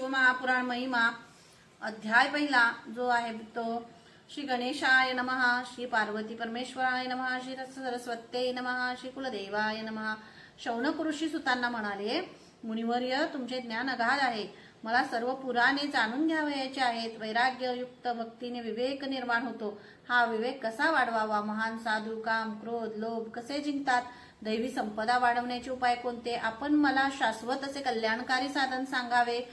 शिवमहापुराण महिमा अध्याय पहिला जो आहे तो श्री गणेशाय नमः, श्री पार्वती परमेश्वराय नमः, श्री सरस्वत्यै नमः, श्री कुलदेवाय नमः। शौनक ऋषी सुतांना म्हणाले, मुनिवर्य तुमचे ज्ञान अगाध आहे, मला सर्व पुराणे जाणून घ्यावयाचे आहेत। वैराग्ययुक्त भक्तीने विवेक निर्माण होतो, हा विवेक कसा वाढवावा? महान साधू काम क्रोध लोभ कसे जिंकतात? दैवी संपदा वाढवण्याचे उपाय कोणते? आपण मला शाश्वत असे कल्याणकारी साधन सांगावे।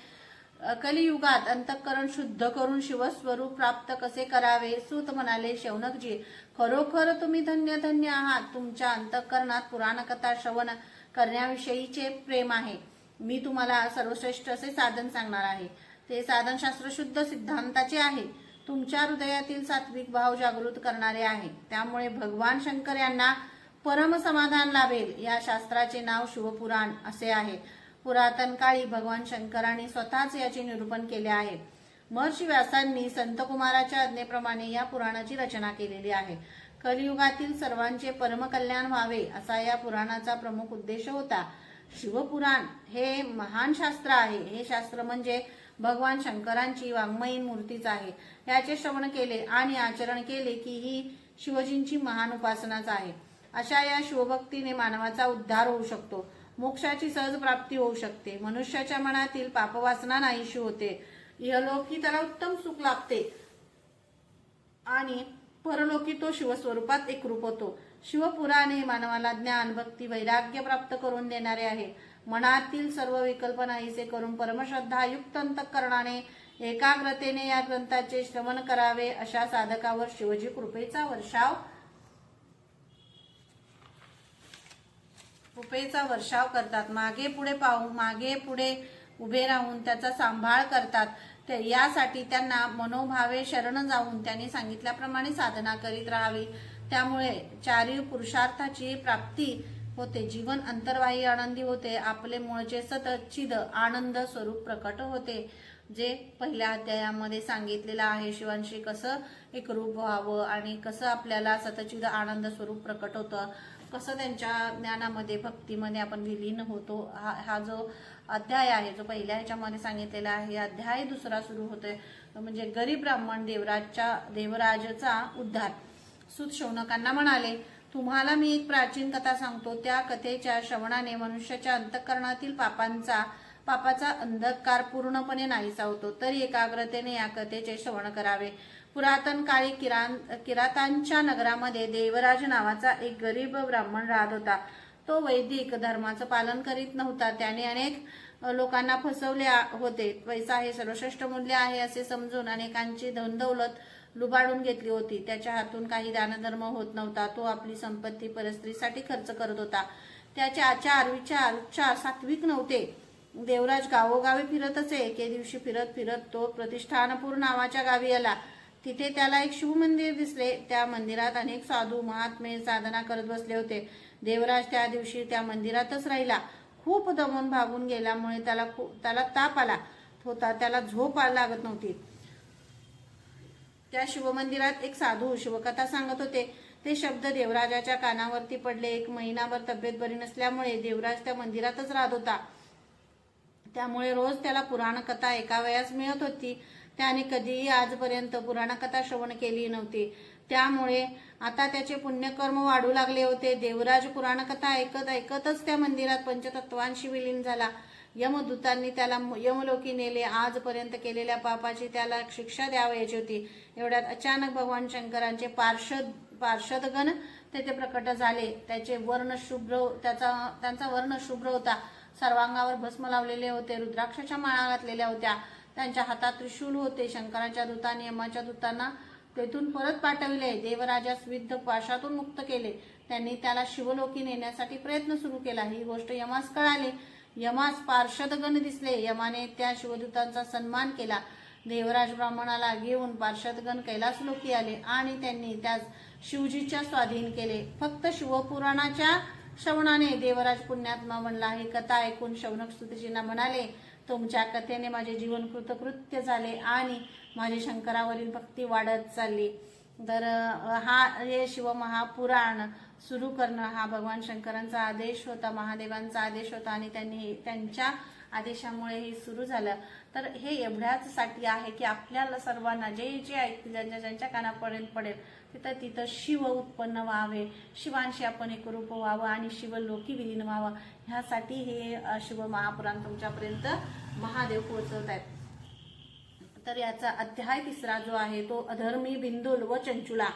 कलियुगात अंतःकरण शुद्ध करून शिवस्वरूप प्राप्त कसे करावे? सूत म्हणाले, शौनकजी खरोखर तुम्ही धन्य धन्य आहात, तुमच्या अंतःकरणात पुराण कथा श्रवण करण्याविषयीचे प्रेम आहे। मी तुम्हाला सर्वश्रेष्ठ असे साधन सांगणार आहे, ते साधन शास्त्र शुद्ध सिद्धांताचे आहे, तुमच्या हृदयातील सात्विक भाव जागृत करणारे आहे, त्यामुळे भगवान शंकर यांना परम समाधान लाभेल। या शास्त्राचे नाव शिवपुराण असे आहे। पुरातन काळी भगवान शंकरांनी स्वतःच याचे निरूपण केले आहे। महर्षी व्यासांनी संत कुमाराच्या आज्ञेप्रमाणे या पुराणाची रचना केलेली आहे। कलियुगातील सर्वांचे परम कल्याण व्हावे असा या पुराणाचा प्रमुख उद्देश होता। शिवपुराण हे महान शास्त्र आहे। हे शास्त्र म्हणजे भगवान शंकरांची वाङ्मयीन मूर्तीच आहे। याचे श्रवण केले आणि आचरण केले की ही शिवजींची महान उपासनाच आहे। अशा या शिवभक्तीने मानवाचा उद्धार होऊ शकतो, मोक्षाची सहज प्राप्ती होऊ शकते, मनुष्याच्या मनातील पापवासना नाहीशी होते, इहलोकी त्याला उत्तम सुख लाभते आणि परलोकी तो शिवस्वरूपात एकरूप होतो। शिवपुराण हे मानवाला ज्ञान भक्ती वैराग्य प्राप्त करून देणारे आहे। मनातील सर्व विकल्प नाहीसे करून परमश्रद्धा युक्त अंतःकरणाने एकाग्रतेने या ग्रंथाचे श्रवण करावे। अशा साधकावर शिवजी कृपेचा वर्षाव करतात। मागे पुढे उभे राहून त्याचा सांभाळ करतात। यासाठी त्यांना मनोभावे शरण जाऊन त्यांनी सांगितल्याप्रमाणे साधना करीत राहावी। त्यामुळे चारी पुरुषार्थाची प्राप्ती होते, जीवन अंतर्वाही आनंदी होते, आपले मूळचे सतचिद आनंद स्वरूप प्रकट होते। जे पहिल्या अध्यायामध्ये सांगितलेलं आहे, शिवांशी कसं एकरूप व्हावं आणि कसं आपल्याला सतचिद आनंद स्वरूप प्रकट होतं, कसं त्यांच्या ज्ञानामध्ये भक्तीमध्ये आपण विलीन होतो। हा जो अध्याय आहे, जो पहिल्या ह्याच्यामध्ये सांगितलेला आहे, अध्याय दुसरा सुरू होतोय, म्हणजे गरीब ब्राह्मण देवराजाचा उद्धार। सूत शौनकांना म्हणाले, तुम्हाला मी एक प्राचीन कथा सांगतो। त्या कथेच्या श्रवणाने मनुष्याच्या अंतःकरणातील पापाचा अंधकार पूर्णपणे नाहीसा होतो। तरी एकाग्रतेने या कथेचे श्रवण करावे। पुरातन काळी किरातांच्या नगरामध्ये देवराज नावाचा एक गरीब ब्राह्मण राहत होता। तो वैदिक धर्माचं पालन करीत नव्हता। त्याने अनेक लोकांना फसवले होते। पैसा हे सर्वश्रेष्ठ मूल्य आहे असे समजून अनेकांची धनदौलत लुबाडून घेतली होती। त्याच्या हातून काही दानधर्म होत नव्हता। तो आपली संपत्ती परस्त्रीसाठी खर्च करत होता। त्याचे आचार विचार उच्चार सात्विक नव्हते। देवराज गावोगावी फिरत असे। एके दिवशी फिरत फिरत तो प्रतिष्ठानपूर नावाच्या गावी आला। तिथे त्याला एक शिव मंदिर दिसले। त्या मंदिरात अनेक साधू महात्मे साधना करत बसले होते। देवराज त्या दिवशी त्या मंदिरातच राहिला। खूप दमून भागून गेल्यामुळे त्याला ताप आला होता, त्याला झोप लागत नव्हती। त्या शिवमंदिरात एक साधू शिवकथा सांगत होते। ते शब्द देवराजाच्या कानावरती पडले। एक महिनाभर तब्येत बरी नसल्यामुळे देवराज त्या मंदिरातच राहत होता। त्यामुळे रोज त्याला पुराण कथा ऐकावयास मिळत होती। त्याने कधीही आजपर्यंत पुराण कथा श्रवण केली नव्हती। त्यामुळे आता त्याचे पुण्यकर्म वाढू लागले होते। देवराज पुराण कथा ऐकत ऐकतच त्या मंदिरात पंचतत्वांशी विलीन झाला। यमदूतांनी त्याला यमलोकी नेले। आजपर्यंत केलेल्या पापाची त्याला शिक्षा द्यावयाची होती। एवढ्यात अचानक भगवान शंकरांचे पार्षदगण तेथे प्रकट झाले। त्यांचा वर्ण शुभ्र होता, सर्वांगावर भस्म लावलेले होते, रुद्राक्षाच्या माळा घातलेल्या होत्या, त्यांच्या हातात त्रिशूल होते। शंकराच्या दूतांनी यमाच्या दूतांना तेथून परत पाठविले। देवराजास विद्ध पाशातून मुक्त केले। त्यांनी त्याला शिवलोकी नेण्यासाठी प्रयत्न सुरू केला। ही गोष्ट यमास कळाली। यमास पार्षदगण दिसले। यमाने त्या शिवदूतांचा सन्मान केला। देवराज ब्राह्मणाला घेऊन पार्षदगण कैलासलोकी आले आणि त्यांनी त्यास शिवजीच्या स्वाधीन केले। फक्त शिवपुराणाच्या श्रवणाने देवराज पुण्यात्मा बनला। ही कथा ऐकून शौनक स्तुतीजींना म्हणाले, तुमच्या कथेने माझे जीवन कृतकृत्य झाले आणि माझी शंकरावरील भक्ती वाढत चालली। तर हे शिवमहापुराण सुरू करणं हा भगवान शंकरांचा आदेश होता, महादेवांचा आदेश होता आणि त्यांनी त्यांच्या आदेशामुळे हे सुरू झालं. तर हे एवढ्याच साठी आहे की आपल्याला सर्वांना जे जे ऐकतील, ज्यांच्या कानापर्यंत पडेल तिथं तिथं शिव उत्पन्न व्हावे, शिवांशी आपण एकरूप व्हावं आणि शिवलोकी विलीन व्हावं, ह्यासाठी हे शिव महापुराण तुमच्यापर्यंत महादेव पोहोचवत आहेत. तर याचा अध्याय 3 जो आहे तो अधर्मी बिंदुल व चंचुला.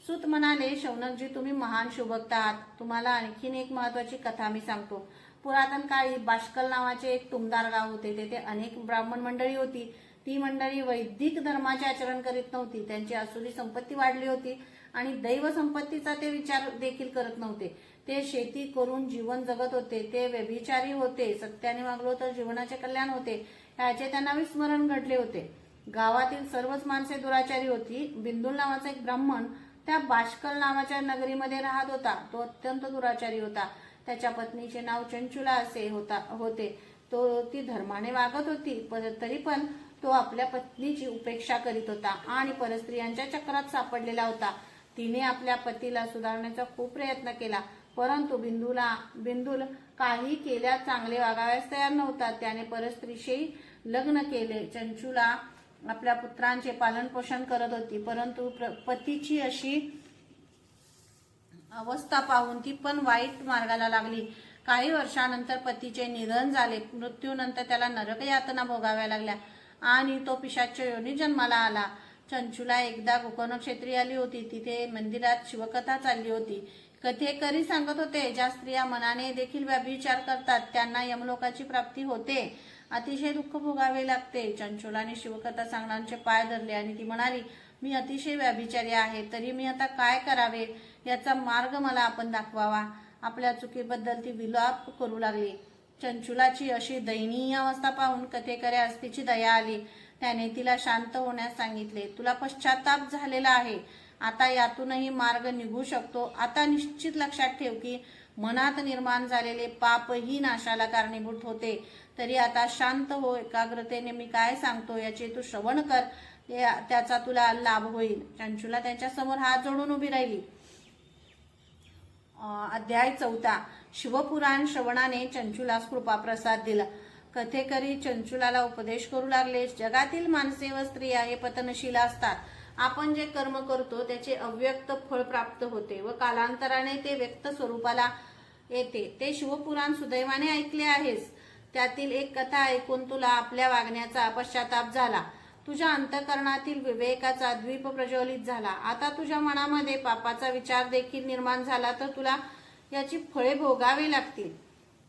सूत म्हणाले, शौनकजी तुम्ही महान शिवभक्त आहात. तुम्हाला आणखीन एक महत्वाची कथा मी सांगतो. पुरातन काळी बाष्कल नावाचे एक टुमदार गाव होते. तेथे अनेक ब्राह्मण मंडळी होती. ती मंडळी वैदिक धर्माचे आचरण करीत नव्हती. त्यांची आसुरी संपत्ती वाढली होती आणि दैव संपत्तीचा ते विचार देखील करत नव्हते. ते शेती करून जीवन जगत होते. ते व्यभिचारी होते. सत्याने वागलो तर जीवनाचे कल्याण होते याचे त्यांना विस्मरण घडले होते. गावातील सर्वच माणसे दुराचारी होती. बिंदुल नावाचा एक ब्राह्मण त्या बाष्कल नावाच्या नगरीमध्ये राहत होता. तो अत्यंत दुराचारी होता. त्याच्या पत्नीचे नाव चंचुला असे होते. ती धर्माने वागत होती, तरी पण तो आपल्या पत्नीची उपेक्षा करीत होता आणि परस्त्रियांच्या चक्रात सापडलेला होता. तिने आपल्या पतीला सुधारण्याचा खूप प्रयत्न केला, परंतु बिंदुल काही केल्या चांगले वागाव्यास तयार नव्हता. त्याने परस्त्रीशी लग्न केले. चंचुला आपल्या पुत्रांचे पालन पोषण करत होती, परंतु पतीची अशी अवस्था पाहून ती पण वाईट मार्गाला लागली. काही वर्षानंतर पतीचे निधन झाले. मृत्यूनंतर त्याला नरक यातना भोगाव्या लागल्या आणि तो पिशाच्य योनी जन्माला आला. चंचुला एकदा गोकर्ण क्षेत्री आली होती. तिथे मंदिरात शिवकथा चालली होती. कथेकरी सांगत होते, ज्या स्त्रिया मनाने देखील व्यभिचार करतात त्यांना यमलोकाची प्राप्ती होते, अतिशय दुःख भोगावे लागते. चंचुलाने शिवकथा सांगणाऱ्यांचे पाय धरले आणि ती म्हणाली, मी अतिशय व्यभिचारी आहे, तरी मी आता काय करावे, याचा मार्ग मला आपण दाखवावा. आपल्या चुकीबद्दल ती विलाप करू लागली. चंचुलाची अशी दयनीय अवस्था पाहून कथेकऱ्यास तिची दया आली. त्याने तिला शांत होण्यास सांगितले. तुला पश्चाताप झालेला आहे, आता यातूनही मार्ग निघू शकतो. आता निश्चित लक्षात ठेव की मनात निर्माण झालेले पापही नाशाला कारणीभूत होते. तरी आता शांत हो, एकाग्रतेने मी काय सांगतो याचे तू श्रवण कर, त्याचा तुला लाभ होईल. चंचुला त्यांच्या समोर हात जोडून उभी राहिली. अध्याय 4. शिवपुराण श्रवणाने चंचुलास कृपाप्रसाद दिला. कथेकरी चंचुलाला उपदेश करू लागले. जगातील माणसे व स्त्रिया हे पतनशील असतात. आपण जे कर्म करतो त्याचे अव्यक्त फळ प्राप्त होते व कालांतराने ते व्यक्त स्वरूपाला येते. ते शिवपुराण सुदैवाने ऐकले आहेस. त्यातील एक कथा ऐकून तुला आपल्या वागण्याचा पश्चाताप झाला. तुझ्या अंतःकरणातील विवेकाचा द्वीप प्रज्वलित झाला. आता तुझ्या मनामध्ये पापाचा विचार देखील निर्माण झाला तर तुला याची फळे भोगावी लागतील.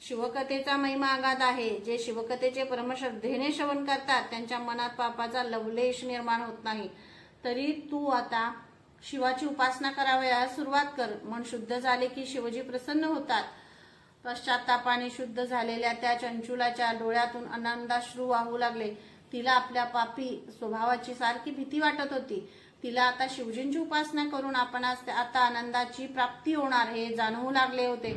शिवकथेचा महिमा अगाध आहे. जे शिवकथेचे परमश्रद्धेने श्रवण करतात त्यांच्या मनात पापाचा लवलेश निर्माण होत नाही. तरी तू आता शिवाची उपासना करावयास सुरुवात कर. मन शुद्ध झाले की शिवजी प्रसन्न होतात. पश्चातापाने शुद्ध झालेल्या त्या चंचुलाच्या डोळ्यातून आनंदाश्रू वाहू लागले. तिला आपल्या पापी स्वभावाची सारखी भीती वाटत होती. तिला आता शिवजींची उपासना करून आपणास आता आनंदाची प्राप्ती होणार हे जाणवू लागले होते.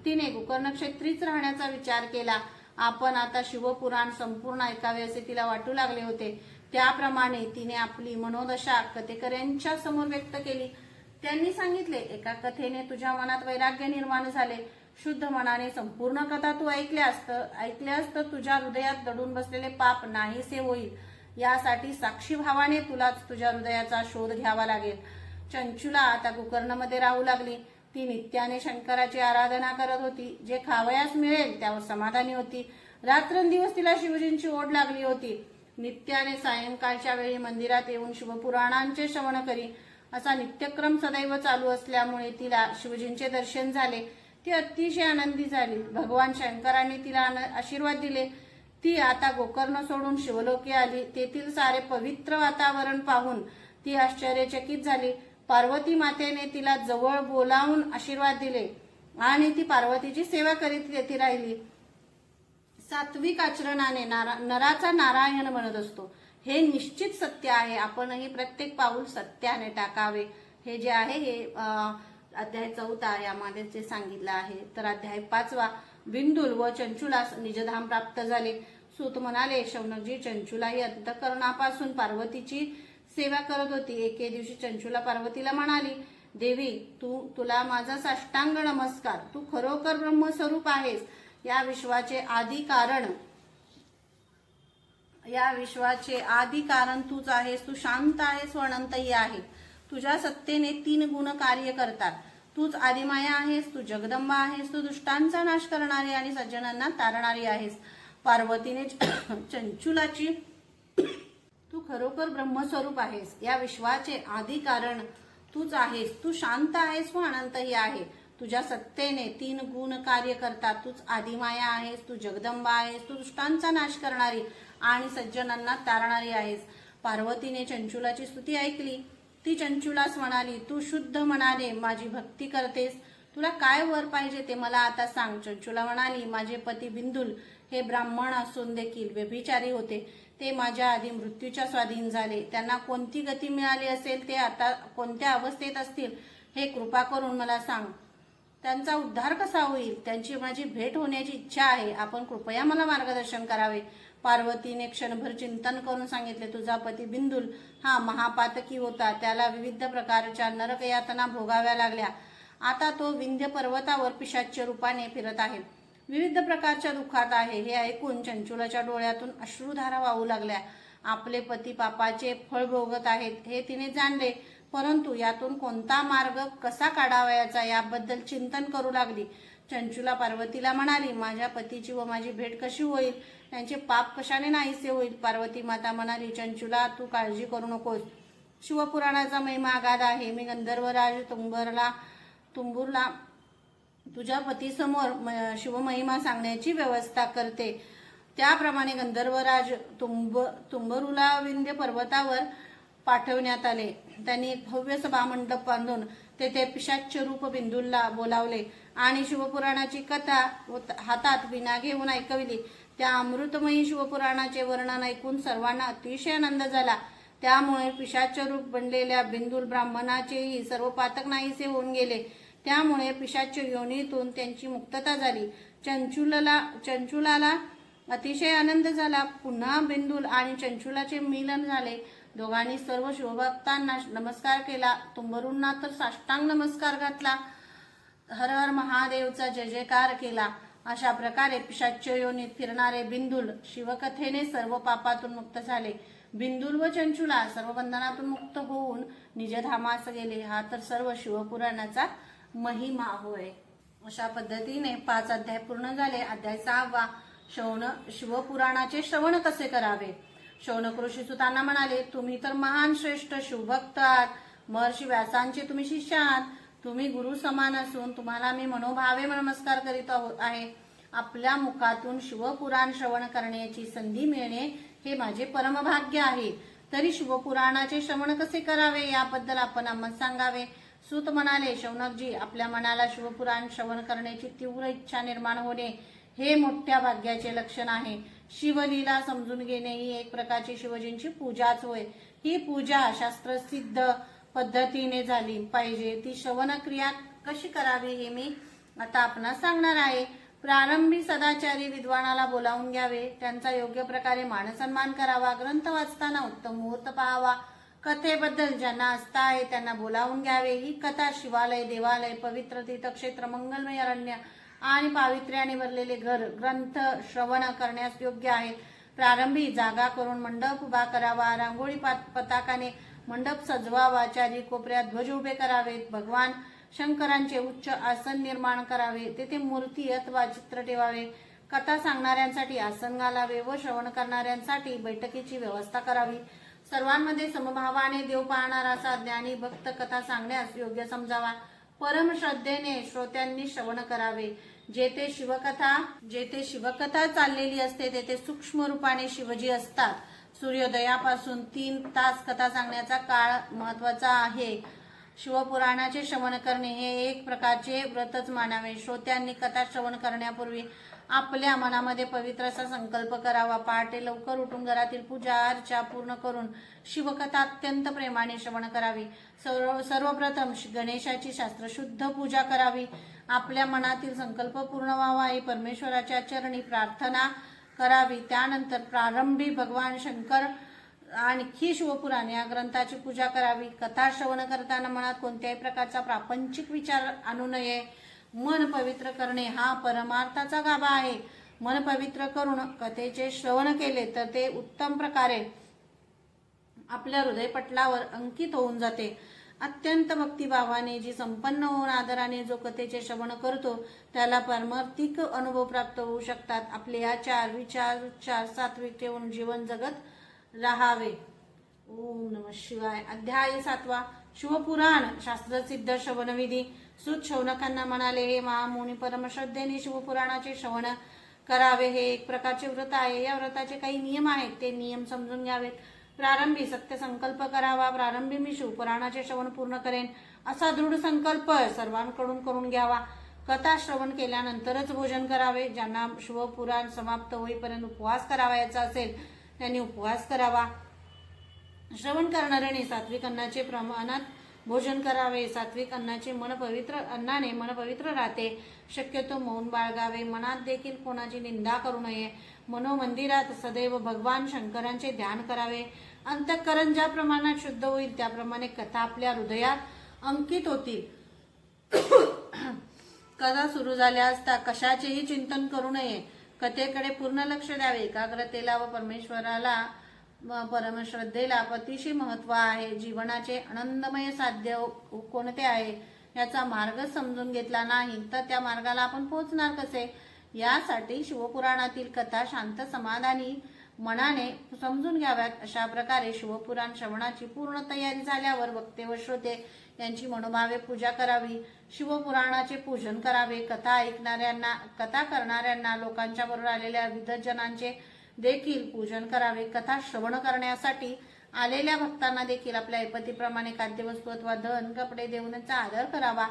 तिने गोकर्ण क्षेत्रीच राहण्याचा विचार केला. आपण आता शिवपुराण संपूर्ण ऐकावे असे तिला वाटू लागले होते. त्याप्रमाणे तिने आपली मनोदशा कथेकऱ्यांच्या समोर व्यक्त केली. त्यांनी सांगितले, एका कथेने तुझ्या मनात वैराग्य निर्माण झाले. शुद्ध मनाने संपूर्ण कथा तू ऐकल्यास तर तुझ्या हृदयात दडून बसलेले पाप नाहीसे होईल. यासाठी साक्षी भावाने तुलाच तुझ्या हृदयाचा शोध घ्यावा लागेल. चंचुला आता गोकर्णमध्ये राहू लागली. ती नित्याने शंकराची आराधना करत होती. जे खावयास मिळेल त्यावर समाधानी होती. रात्रंदिवस तिला शिवजींची ओढ लागली होती. नित्याने सायंकाळच्या वेळी मंदिरात येऊन शिवपुराणांचे श्रवण करी. असा नित्यक्रम सदैव चालू असल्यामुळे तिला शिवजींचे दर्शन झाले. ती अतिशय आनंदी झाली. भगवान शंकरांनी तिला आशीर्वाद दिले. ती आता गोकर्ण सोडून शिवलोकी आली. तेथील सारे पवित्र वातावरण पाहून ती आश्चर्यचकित झाली. पार्वती मातेने तिला जवळ बोलावून आशीर्वाद दिले आणि ती पार्वतीची सेवा करीत येथे राहिली. सात्विक आचरणाने नराचा नारायण म्हणत असतो, हे निश्चित सत्य आहे. आपणही प्रत्येक पाऊल सत्याने टाकावे. हे जे आहे हे अध्याय 4 यामध्ये जे सांगितलं आहे. तर अध्याय 5. बिंदुल व चंचुलास निजधाम प्राप्त झाले. सूत म्हणाले, शौनकजी चंचुला ही अंतःकरणापासून पार्वतीची सेवा करत होती. एके दिवशी चंचुला पार्वतीला म्हणाली, देवी तुला माझा साष्टांग नमस्कार. तू खरोखर ब्रह्मस्वरूप आहेस. या विश्वाचे आदी कारण या विश्वाचे आदी कारण तूच आहेस. तू शांत आहेस व अनंतही आहे. तुझ्या सत्तेने 3 गुण कार्य करतात. तूच आदिमाया आहेस. तू जगदंबा आहेस. तू दुष्टांचा नाश करणारी आणि सज्जनांना तारणारी आहेस. पार्वतीने चंचुलाची तू खरोखर ब्रह्मस्वरूप आहेस. या विश्वाचे आदी कारण तूच आहेस. तू शांत आहेस व अनंतही आहे. तुझ्या सत्तेने 3 गुण कार्य करतात. तूच आदिमाया आहेस. तू जगदंबा आहेस. तू दुष्टांचा नाश करणारी आणि सज्जनांना तारणारी आहेस. पार्वतीने चंचुलाची स्तुती ऐकली. ती चंचुलास म्हणाली, तू शुद्ध मनाने माझी भक्ती करतेस. तुला काय वर पाहिजे ते मला आता सांग. चंचुला म्हणाली, माझे पती बिंदुल हे ब्राह्मण असून देखील व्यभिचारी होते. ते माझ्या आधी मृत्यूच्या स्वाधीन झाले. त्यांना कोणती गती मिळाली असेल, ते आता कोणत्या अवस्थेत असतील हे कृपा करून मला सांग. त्यांचा उद्धार कसा होईल? त्यांची माझी भेट होण्याची इच्छा आहे. आपण कृपया मला मार्गदर्शन करावे. पार्वतीने क्षणभर चिंतन करून सांगितले, तुझा पती बिंदुल हा महापातकी होता. त्याला विविध प्रकारच्या नरकयातना भोगाव्या लागल्या. आता तो विंध्य पर्वतावर पिशाच्य रूपाने फिरत आहे. विविध प्रकारच्या दुःखात आहे. हे ऐकून चंचुलाच्या डोळ्यातून अश्रुधारा वाहू लागल्या. आपले पती पापाचे फळ भोगत आहेत हे तिने जाणले, परंतु यातून कोणता मार्ग कसा काढावयाचा याबद्दल चिंतन करू लागली. चंचुला पार्वतीला म्हणाली, माझ्या पतीची व माझी भेट कशी होईल? त्यांचे पाप कशाने नाहीसे होईल? पार्वती माता म्हणाली, चंचुला तू काळजी करू नकोस. शिवपुराणाचा महिमा अगाध आहे. मी गंधर्वराज तुंबुरला तुझ्या पतीसमोर शिवमहिमा सांगण्याची व्यवस्था करते. त्याप्रमाणे गंधर्वराज तुंबरूला विंध्य पर्वतावर पाठवण्यात आले. त्यांनी एक भव्य सभामंडप बांधून तेथे पिशाच्य रूप बिंदूला बोलावले आणि शिवपुराणाची कथा हातात वीणा घेऊन ऐकविली. त्या अमृतमयी शिवपुराणाचे वर्णन ऐकून सर्वांना अतिशय आनंद झाला. त्यामुळे पिशाच्य रूप बनलेल्या बिंदुल ब्राह्मणाचेही सर्व पातक नाहीसे होऊन गेले. त्यामुळे पिशाच्य योनीतून त्यांची मुक्तता झाली. चंचुलाला अतिशय आनंद झाला. पुन्हा बिंदुल आणि चंचुलाचे मिलन झाले. दोघांनी सर्व शिवभक्तांना नमस्कार केला. तुंबरूंना तर साष्टांग नमस्कार घातला. हर हर महादेवचा जय जयकार केला. अशा प्रकारे पिशाच्य योनीत फिरणारे बिंदुल शिवकथेने सर्व पापातून मुक्त झाले. बिंदुल व चंचुला सर्व बंधनातून मुक्त होऊन निजधामास गेले. हा तर सर्व शिवपुराणाचा महिमा होय. अशा पद्धतीने 5 अध्याय पूर्ण झाले. अध्याय 6वा शिवपुराणाचे श्रवण कसे करावे. शौनक ऋषी सुतांना म्हणाले, तुम्ही तर महान श्रेष्ठ शिवभक्त आहात. महर्षी व्यासांचे तुम्ही शिष्य आहात. तुम्ही गुरु समान असून तुम्हाला मी मनोभावे नमस्कार करीत आहे. आपल्या मुखातून शिवपुराण श्रवण करण्याची संधी मिळणे हे माझे परमभाग्य आहे. तरी शिवपुराणाचे श्रवण कसे करावे याबद्दल आपण आम्हाला सांगावे. सूत म्हणाले, शौनकजी, आपल्या मनाला शिवपुराण श्रवण करण्याची तीव्र इच्छा निर्माण होणे हे मोठ्या भाग्याचे लक्षण आहे. शिवलीला समजून घेणे ही एक प्रकारची शिवजींची पूजाच होय. ही पूजा शास्त्रसिद्ध पद्धतीने झाली पाहिजे. ती श्रवण क्रिया कशी करावी हे मी आता आपणास सांगणार आहे. प्रारंभी सदाचारी विद्वानाला बोलावून घ्यावे. त्यांचा योग्य प्रकारे मानसन्मान करावा. ग्रंथ वाचताना उत्तम मुहूर्त पाहावा. कथेबद्दल ज्यांना आस्था आहे त्यांना बोलावून घ्यावे. ही कथा शिवालय, देवालय, पवित्र तीर्थक्षेत्र, मंगलमय अरण्य आणि पावित्र्याने भरलेले घर ग्रंथ श्रवण करण्यास योग्य आहे. प्रारंभी जागा करून मंडप उभा करावा. रांगोळी पताकाने मंडप सजवावा. चारी कोपऱ्यात ध्वज उभे करावेत. भगवान शंकरांचे उच्च आसन निर्माण करावे. तेथे मूर्ती अथवा चित्र ठेवावे. कथा सांगणाऱ्यांसाठी आसन घालावे व श्रवण करणाऱ्यांसाठी बैठकीची व्यवस्था करावी. सर्वांमध्ये समभावाने देव पाहणारा असा ज्ञानी भक्त कथा सांगण्यास योग्य समजावा. परम श्रद्धेने श्रोत्यांनी श्रवण करावे. जेथे शिवकथा चाललेली असते तेथे सूक्ष्म रूपाने शिवजी असतात. सूर्योदयापासून 3 तास कथा सांगण्याचा काळ महत्वाचा आहे. शिवपुराणाचे श्रवण करणे हे एक प्रकारचे व्रतच मानावे. श्रोत्यांनी कथा श्रवण करण्यापूर्वी आपल्या मनामध्ये पवित्र असा संकल्प करावा. पहाटे लवकर उठून घरातील पूजा अर्चा पूर्ण करून शिवकथा अत्यंत प्रेमाने श्रवण करावी. सर्वप्रथम गणेशाची शास्त्रशुद्ध पूजा करावी. आपल्या मनातील संकल्प पूर्ण व्हावा ही परमेश्वराच्या चरणी प्रार्थना करावी. त्यानंतर प्रारंभी भगवान शंकर आणखी शिवपुराण या ग्रंथाची पूजा करावी. कथा श्रवण करताना मनात कोणत्याही प्रकारचा प्रापंचिक विचार आणू नये. मन पवित्र करणे हा परमार्थाचा गाभा आहे. मन पवित्र करून कथेचे श्रवण केले तर ते उत्तम प्रकारे आपल्या हृदयपटलावर अंकित होऊन जाते. अत्यंत भक्तिभावाने जी संपन्न होऊन आदराने जो कथेचे श्रवण करतो त्याला पारमार्थिक अनुभव प्राप्त होऊ शकतात. आपले आचार विचार उच्चार सात्विक ठेवून जीवन जगत राहावे. ओम नमः शिवाय. अध्याय 7. शिवपुराण शास्त्रसिद्ध श्रवणविधी. सूत शौनकांना म्हणाले, हे महामुनी परमश्रद्धेने शिवपुराणाचे श्रवण करावे. हे एक प्रकारचे व्रत आहे. या व्रताचे काही नियम आहेत, ते नियम समजून घ्यावेत. प्रारंभी सत्य संकल्प करावा. प्रारंभी मी शिवपुराणाचे श्रवण पूर्ण करेन असा दृढ संकल्प सर्वांकडून करून घ्यावा. कथा श्रवण केल्यानंतरच भोजन करावे. ज्यांना शिवपुराण समाप्त होईपर्यंत उपवास करावयाचा असेल त्यांनी उपवास करावा. श्रवण करणाऱ्याने सात्विक अन्नाचे प्रमाणात भोजन करावे. सात्विक अन्नाने मन पवित्र राहते. शक्यतो मौन बाळगावे. मनात देखील कोणाची निंदा करू नये. मनोमंदिरात सदैव भगवान शंकरांचे ध्यान करावे. अंतःकरण ज्या प्रमाणात शुद्ध होईल त्याप्रमाणे कथा आपल्या हृदयात अंकित होतील. कथा सुरू झाल्या असता कशाचेही चिंतन करू नये. कथेकडे पूर्ण लक्ष द्यावे. एकाग्रतेला व परमश्रद्धेला अतिशय महत्व आहे. जीवनाचे आनंदमय साध्य कोणते आहे याचा मार्ग समजून घेतला नाही तर त्या मार्गाला आपण पोहोचणार कसे. यासाठी शिवपुराणातील कथा शांत समाधानी मनाने समजून घ्याव्यात. अशा प्रकारे शिवपुराण श्रवणाची पूर्ण तयारी झाल्यावर वक्ते व श्रोते यांची मनोभावे पूजा करावी. शिवपुराणाचे पूजन करावे. कथा करणाऱ्यांना लोकांच्या बरोबर आलेल्या विविध जनांचे देखील पूजन करावे. कथा श्रवण करण्यासाठी आलेल्या भक्तांना देखील आपल्या ऐपतीप्रमाणे खाद्यवस्तू अथवा धन कपडे देऊन त्यांचा आदर करावा.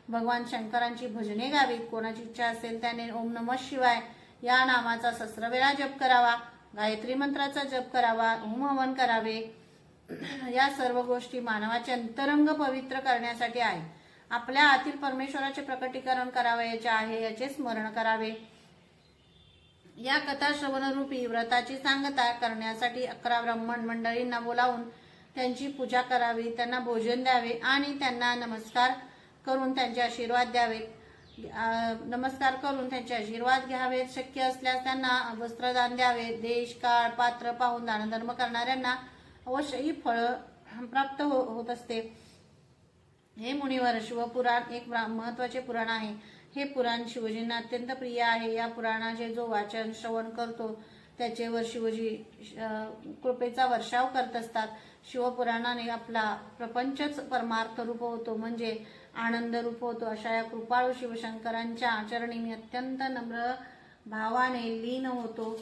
भगवान शंकरांची भजने गावीत. कोणाची इच्छा असेल त्याने ओम नमः शिवाय या नामाचा सहस्रवेळा जप करावा. गायत्री मंत्राचा जप करावा. होम हवन करावे. या सर्व गोष्टी मानवाचे अंतरंग पवित्र करण्यासाठी आहे. आपल्या आतील परमेश्वराचे प्रकटीकरण करावयाचे आहे याचे स्मरण करावे. या कथा श्रवणरूपी व्रताची सांगता करण्यासाठी 11 ब्राह्मण मंडळींना बोलावून त्यांची पूजा करावी. त्यांना भोजन द्यावे आणि त्यांना नमस्कार करून त्यांचे आशीर्वाद द्यावेत. त्यांचे आशीर्वाद घ्यावेत. शक्य असल्यास त्यांना वस्त्रदान द्यावे. देश काळ पात्र पाहून दानधर्म करणाऱ्यांना अवश्य ही फळ प्राप्त होत असते. हे मुनिवर, शिवपुराण एक महत्वाचे पुराण आहे. हे पुराण शिवजींना अत्यंत प्रिय आहे. या पुराणाचे जो वाचन श्रवण करतो त्याचेवर शिवजी कृपेचा वर्षाव करत असतात. शिवपुराणाने आपला प्रपंचच परमार्थ रूप होतो, म्हणजे आनंद रूप होतो. अशा या कृपाळू शिवशंकरांच्या चरणी मी अत्यंत नम्र भावाने लीन होतो.